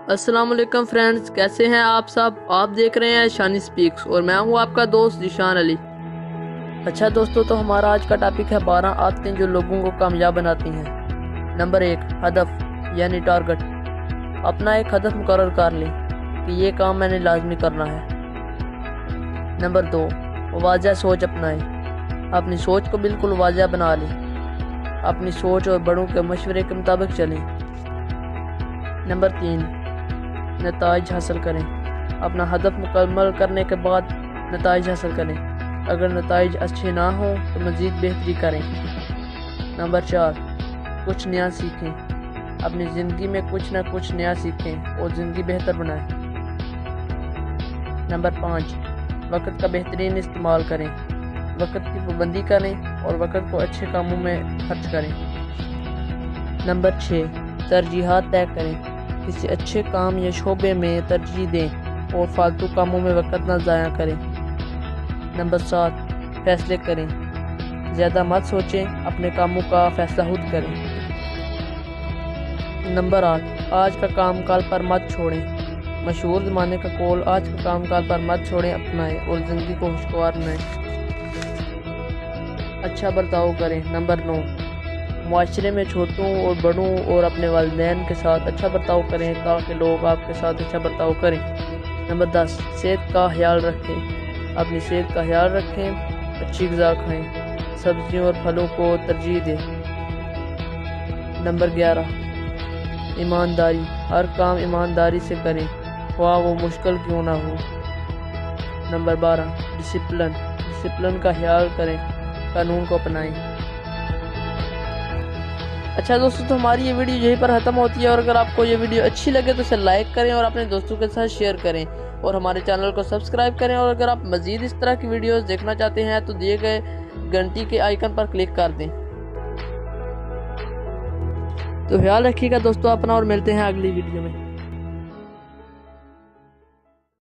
السلام علیکم فرینڈز، کیسے ہیں آپ سب؟ آپ دیکھ رہے ہیں شانی سپیکس اور میں ہوں آپ کا دوست ذیشان علی۔ اچھا دوستو، تو ہمارا آج کا ٹاپک ہے 12 عادتیں جو لوگوں کو کامیاب بناتی ہیں۔ نمبر 1، ہدف یعنی ٹارگٹ۔ اپنا ایک ہدف مقرر کر لیں کہ یہ کام میں نے لازمی کرنا ہے۔ نمبر 2، واضح سوچ اپنائیں۔ اپنی سوچ کو بالکل واضح بنا لیں۔ اپنی سوچ اور بڑوں کے مشورے کے مطابق چلیں۔ نمبر 3، نتائج حاصل کریں۔ اپنا ہدف مکمل کرنے کے بعد نتائج حاصل کریں۔ اگر نتائج اچھے نہ ہوں تو مزید بہتری کریں۔ نمبر 4، کچھ نیا سیکھیں۔ اپنی زندگی میں کچھ نہ کچھ نیا سیکھیں اور زندگی بہتر بنائیں۔ نمبر 5، وقت کا بہترین استعمال کریں۔ وقت کی پابندی کریں اور وقت کو اچھے کاموں میں خرچ کریں۔ نمبر 6، ترجیحات طے کریں۔ کسی اچھے کام یا شعبے میں ترجیح دیں اور فالتو کاموں میں وقت نہ ضائع کریں۔ نمبر 7، فیصلے کریں۔ زیادہ مت سوچیں، اپنے کاموں کا فیصلہ خود کریں۔ نمبر 8، آج کا کام کل پر مت چھوڑیں۔ مشہور زمانے کا قول آج کا کام کل پر مت چھوڑیں اپنائیں اور زندگی کو خوشگوار بنائیں۔ اچھا برتاؤ کریں۔ نمبر 9، معاشرے میں چھوٹوں اور بڑوں اور اپنے والدین کے ساتھ اچھا برتاؤ کریں تاکہ لوگ آپ کے ساتھ اچھا برتاؤ کریں۔ نمبر 10، صحت کا خیال رکھیں۔ اپنی صحت کا خیال رکھیں، اچھی غذا کھائیں، سبزیوں اور پھلوں کو ترجیح دیں۔ نمبر 11، ایمانداری۔ ہر کام ایمانداری سے کریں، خواہ وہ مشکل کیوں نہ ہو۔ نمبر 12، ڈسپلن کا خیال کریں، قانون کو اپنائیں۔ اچھا دوستو، تو ہماری یہ ویڈیو یہیں پر ختم ہوتی ہے، اور اگر آپ کو یہ ویڈیو اچھی لگے تو اسے لائک کریں اور اپنے دوستوں کے ساتھ شیئر کریں اور ہمارے چینل کو سبسکرائب کریں، اور اگر آپ مزید اس طرح کی ویڈیوز دیکھنا چاہتے ہیں تو دیے گئے گھنٹی کے آئیکن پر کلک کر دیں۔ تو خیال رکھیے گا دوستو اپنا، اور ملتے ہیں اگلی ویڈیو میں۔